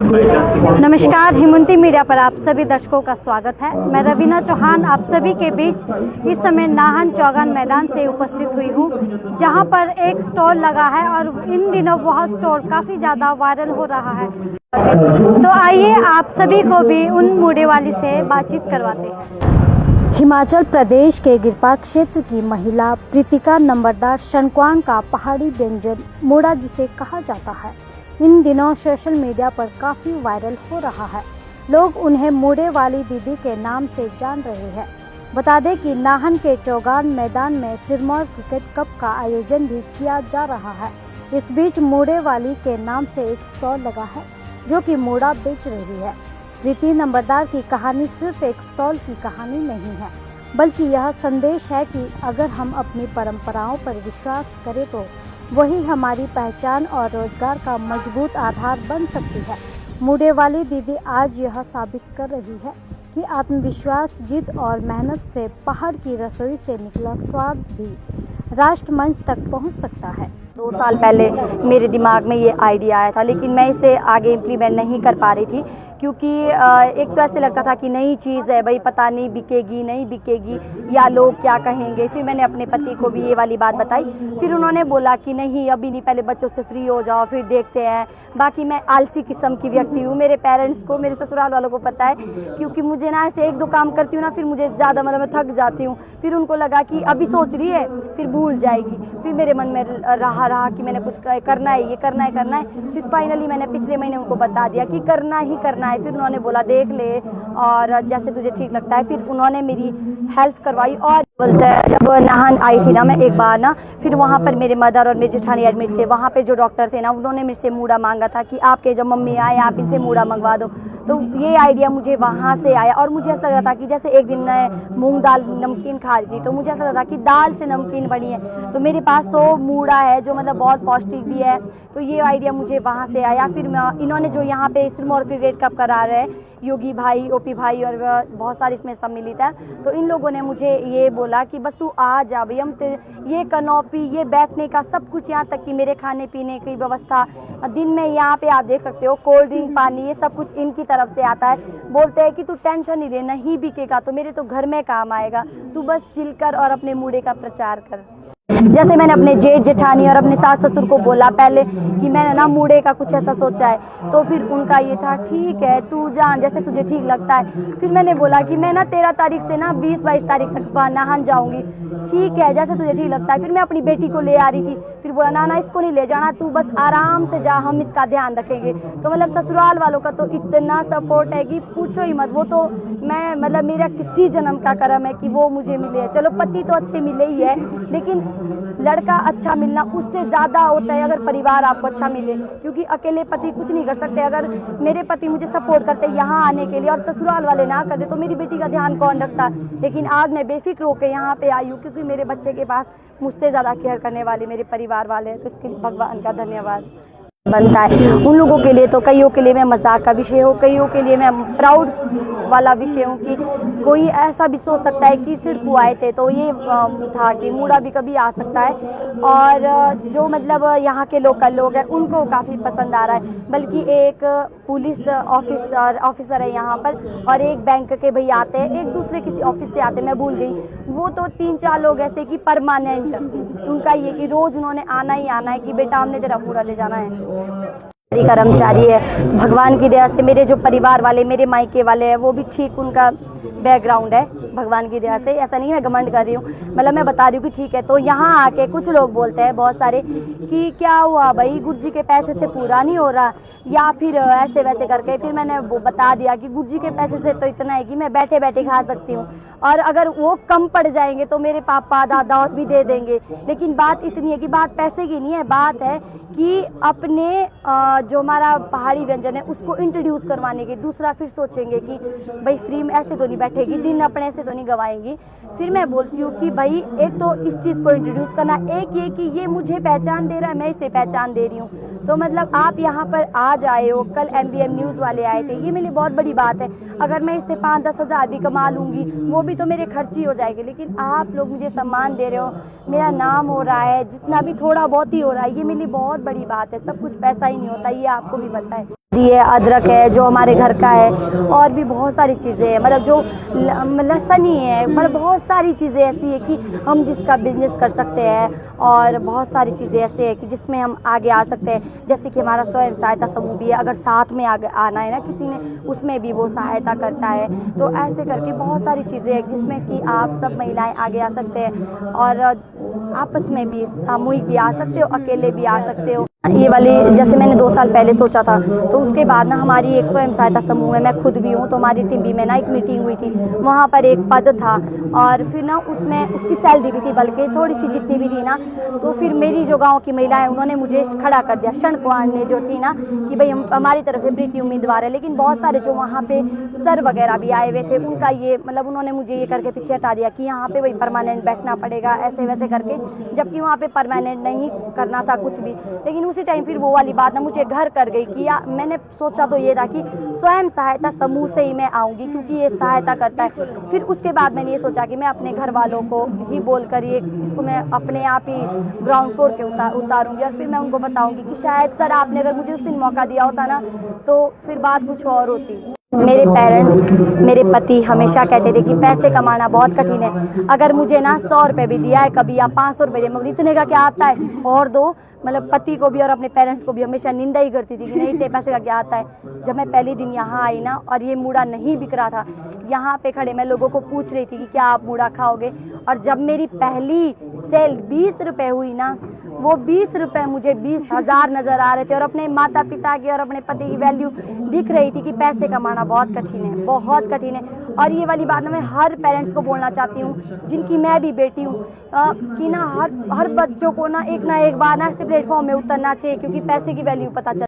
नमस्कार, हिमंती मीडिया पर आप सभी दर्शकों का स्वागत है। मैं रवीना चौहान आप सभी के बीच इस समय नाहन चौगान मैदान से उपस्थित हुई हूँ, जहाँ पर एक स्टॉल लगा है और इन दिनों वह स्टॉल काफ़ी ज़्यादा वायरल हो रहा है। तो आइए आप सभी को भी उन मुड़े वाली से बातचीत करवाते हैं। हिमाचल प्रदेश के गिरपा क्षेत्र की महिला प्रीतिका नंबरदार शनक्वान का पहाड़ी व्यंजन मुड़ा जिसे कहा जाता है, इन दिनों सोशल मीडिया पर काफ़ी वायरल हो रहा है। लोग उन्हें मुड़े वाली दीदी के नाम से जान रहे हैं। बता दें कि नाहन के चौगान मैदान में सिरमौर क्रिकेट कप का आयोजन भी किया जा रहा है। इस बीच मुड़े वाली के नाम से एक स्टॉल लगा है जो कि मुड़ा बेच रही है। प्रीति नंबरदार की कहानी सिर्फ एक स्टॉल की कहानी नहीं है, बल्कि यह संदेश है कि अगर हम अपनी परंपराओं पर विश्वास करें तो वही हमारी पहचान और रोजगार का मजबूत आधार बन सकती है। मुड़े वाली दीदी आज यह साबित कर रही है कि आत्मविश्वास, जिद और मेहनत से पहाड़ की रसोई से निकला स्वाद भी राष्ट्र मंच तक पहुंच सकता है। 2 साल पहले मेरे दिमाग में ये आइडिया आया था, लेकिन मैं इसे आगे इम्प्लीमेंट नहीं कर पा रही थी, क्योंकि एक तो ऐसे लगता था कि नई चीज़ है भाई, पता नहीं बिकेगी नहीं बिकेगी या लोग क्या कहेंगे। फिर मैंने अपने पति को भी ये वाली बात बताई, फिर उन्होंने बोला कि नहीं अभी नहीं, पहले बच्चों से फ्री हो जाओ फिर देखते हैं। बाकी मैं आलसी किस्म की व्यक्ति हूँ, मेरे पेरेंट्स को, मेरे ससुराल वालों को पता है, क्योंकि मुझे ना ऐसे 1-2 काम करती हूँ ना, फिर मुझे ज़्यादा मतलब मैं थक जाती हूँ। फिर उनको लगा कि अभी सोच रही है फिर भूल जाएगी। फिर मेरे मन में रहा कि मैंने कुछ करना है, ये करना है। फिर फाइनली मैंने पिछले महीने उनको बता दिया कि करना ही करना है। फिर उन्होंने बोला देख ले और जैसे तुझे ठीक लगता है। फिर उन्होंने मेरी हेल्प करवाई। और बोलते हैं जब नाहन आई थी ना मैं एक बार ना, फिर वहाँ पर मेरे मदर और मेरी जेठानी एडमिट थे। वहाँ पे जो डॉक्टर थे ना, उन्होंने मेरे से मूड़ा मांगा था कि आपके जब मम्मी आए आप इनसे मूड़ा मंगवा दो। तो ये आइडिया मुझे वहाँ से आया और मुझे ऐसा लग रहा था कि जैसे एक दिन मैं मूंग दाल नमकीन खा रही थी, तो मुझे ऐसा लग रहा था कि दाल से नमकीन बनी है, तो मेरे पास तो मूड़ा है जो मतलब बहुत पौष्टिक भी है। तो ये आइडिया मुझे वहाँ से आया। फिर इन्होंने जो यहाँ पे सिरमौर क्रिकेट कप करा रहे हैं, योगी भाई, ओपी भाई और बहुत सारे इसमें सम्मिलित है, तो इन लोगों ने मुझे ये बोला कि बस तू आ जा भई, हम ये कनॉपी, ये बैठने का सब कुछ, यहाँ तक कि मेरे खाने पीने की व्यवस्था दिन में यहाँ पे आप देख सकते हो, कोल्ड ड्रिंक, पानी, ये सब कुछ इनकी तरफ से आता है। बोलते हैं कि तू टेंशन नहीं ले, नहीं बिकेगा तो मेरे तो घर में काम आएगा, तू बस चिल कर और अपने मूड़े का प्रचार कर। जैसे मैंने अपने जेठ जेठानी और अपने सास ससुर को बोला पहले कि मैंने ना मूड़े का कुछ ऐसा सोचा है, तो फिर उनका ये था ठीक है तू जान जैसे तुझे ठीक लगता है। फिर मैंने बोला कि मैं ना 13 तारीख से ना 20-22 तारीख तक नाहन जाऊंगी, ठीक है जैसे तुझे ठीक लगता है। फिर मैं अपनी बेटी को ले आ रही थी, फिर बोला ना इसको नहीं ले जाना, तू बस आराम से जा, हम इसका ध्यान रखेंगे। तो मतलब ससुराल वालों का तो इतना सपोर्ट है कि पूछो ही मत। वो तो मैं मतलब मेरा किसी जन्म का कर्म है कि वो मुझे मिले है। चलो पति तो अच्छे मिले ही है, लेकिन लड़का अच्छा मिलना उससे ज़्यादा होता है अगर परिवार आपको अच्छा मिले, क्योंकि अकेले पति कुछ नहीं कर सकते। अगर मेरे पति मुझे सपोर्ट करते यहाँ आने के लिए और ससुराल वाले ना करते तो मेरी बेटी का ध्यान कौन रखता। लेकिन आज मैं बेफिक्र होकर यहाँ पे आई हूँ, क्योंकि मेरे बच्चे के पास मुझसे ज़्यादा केयर करने वाले मेरे परिवार वाले हैं, तो इसके लिए भगवान का धन्यवाद बनता है। उन लोगों के लिए तो कईयों के लिए मैं मजाक का विषय हूँ, कईयों के लिए मैं प्राउड वाला विषय हूँ कि कोई ऐसा भी सोच सकता है कि सिर्फ वो आए थे, तो ये था कि मूड़ा भी कभी आ सकता है। और जो मतलब यहाँ के लोकल लोग हैं उनको काफ़ी पसंद आ रहा है। बल्कि एक पुलिस ऑफिसर है यहाँ पर और एक बैंक के भैया आते हैं, एक दूसरे किसी ऑफिस से आते हैं, मैं भूल गई, वो तो 3-4 लोग ऐसे कि परमानेंट, उनका ये कि रोज़ उन्होंने आना ही आना है कि बेटा हमने तेरा मूड़ा ले जाना है। कर्मचारी है, भगवान की दया से मेरे जो परिवार वाले, मेरे मायके वाले हैं, वो भी ठीक उनका बैकग्राउंड है भगवान की दया से। ऐसा नहीं है घमंड कर रही हूँ, मतलब मैं बता रही हूँ कि ठीक है। तो यहाँ आके कुछ लोग बोलते हैं बहुत सारे कि क्या हुआ भाई, गुरुजी के पैसे से पूरा नहीं हो रहा या फिर ऐसे वैसे करके। फिर मैंने वो बता दिया कि गुरुजी के पैसे से तो इतना है कि मैं बैठे बैठे खा सकती हूँ, और अगर वो कम पड़ जाएंगे तो मेरे पापा दादा और भी दे देंगे। लेकिन बात इतनी है कि बात पैसे की नहीं है, बात है कि अपने जो हमारा पहाड़ी व्यंजन है उसको इंट्रोड्यूस करवाने की। दूसरा फिर सोचेंगे कि भाई फ्री में ऐसे तो नहीं बैठेगी, दिन अपने ऐसे तो नहीं गवाएंगी। फिर मैं बोलती हूँ कि भाई एक तो इस चीज़ को इंट्रोड्यूस करना, एक ये कि ये मुझे पहचान दे रहा है, मैं इसे पहचान दे रही हूँ। तो मतलब आप यहाँ पर आज आए हो, कल MBM न्यूज़ वाले आए थे, ये मेरे लिए बहुत बड़ी बात है। अगर मैं इससे 5-10 हज़ार भी कमा लूँगी वो भी तो मेरे खर्ची हो जाएगी, लेकिन आप लोग मुझे सम्मान दे रहे हो, मेरा नाम हो रहा है, जितना भी थोड़ा बहुत ही हो रहा है, ये मेरे लिए बहुत बड़ी बात है। सब कुछ पैसा ही नहीं होता, ये आपको भी पता है। ये अदरक है जो हमारे घर का है, और भी बहुत सारी चीज़ें हैं, मतलब जो लहसुन ही है, मतलब बहुत सारी चीज़ें ऐसी है कि हम जिसका बिजनेस कर सकते हैं, और बहुत सारी चीज़ें ऐसे हैं कि जिसमें हम आगे आ सकते हैं। जैसे कि हमारा स्वयं सहायता समूह भी है, अगर साथ में आगे आना है ना किसी ने, उसमें भी वो सहायता करता है। तो ऐसे करके बहुत सारी चीज़ें हैं जिसमें कि आप सब महिलाएं आगे आ सकते हैं, और आपस में भी सामूहिक भी आ सकते हो, अकेले भी आ सकते हो। ये वाली जैसे मैंने 2 साल पहले सोचा था, तो उसके बाद ना हमारी एक स्वयं सहायता समूह है, मैं खुद भी हूँ, तो हमारी टिम्बी में ना एक मीटिंग हुई थी, वहाँ पर एक पद था, और फिर ना उसमें उसकी सैलरी भी थी, बल्कि थोड़ी सी जितनी भी थी ना, तो फिर मेरी जो गांव की महिलाएं उन्होंने मुझे खड़ा कर दिया, क्षण कुमार ने जो थी ना, कि भाई हम हमारी तरफ से प्रीति उम्मीदवार है। लेकिन बहुत सारे जो वहाँ पे सर वगैरह भी आए हुए थे, उनका ये मतलब उन्होंने मुझे ये करके पीछे हटा दिया कि यहाँ पे भाई परमानेंट बैठना पड़ेगा, ऐसे वैसे करके, जबकि वहाँ पे परमानेंट नहीं करना था कुछ भी। लेकिन उसी टाइम फिर वो वाली बात ना मुझे घर कर गई कि मैंने सोचा तो ये था कि स्वयं सहायता समूह से ही मैं आऊँगी, क्योंकि ये सहायता करता है। फिर उसके बाद मैंने ये सोचा कि मैं अपने घर वालों को ही बोलकर ये इसको मैं अपने आप ही ग्राउंड फ्लोर के उतारूंगी, और फिर मैं उनको बताऊंगी कि शायद सर आपने अगर मुझे उस दिन मौका दिया होता ना, तो फिर बात कुछ और होती। मेरे पेरेंट्स, मेरे पति हमेशा कहते थे कि पैसे कमाना बहुत कठिन है। अगर मुझे ना 100 रुपये भी दिया है कभी, या 500 रुपये दिए, मगर इतने का क्या आता है, और दो, मतलब पति को भी और अपने पेरेंट्स को भी हमेशा निंदा ही करती थी कि नहीं इतने पैसे का क्या आता है। जब मैं पहले दिन यहाँ आई ना, और ये मूड़ा नहीं बिक रहा था, यहाँ पे खड़े मैं लोगों को पूछ रही थी कि क्या आप मूड़ा खाओगे, और जब मेरी पहली सेल 20 रुपये हुई ना, वो 20 रुपये मुझे 20,000 नज़र आ रहे थे, और अपने माता पिता की और अपने पति की वैल्यू दिख रही थी कि पैसे कमाना बहुत कठिन है, बहुत कठिन है। और ये वाली बात ना मैं हर पेरेंट्स को बोलना चाहती हूँ, जिनकी मैं भी बेटी हूँ, कि ना हर बच्चों को ना एक बार ना ऐसे प्लेटफॉर्म में उतरना चाहिए, क्योंकि पैसे की वैल्यू पता चल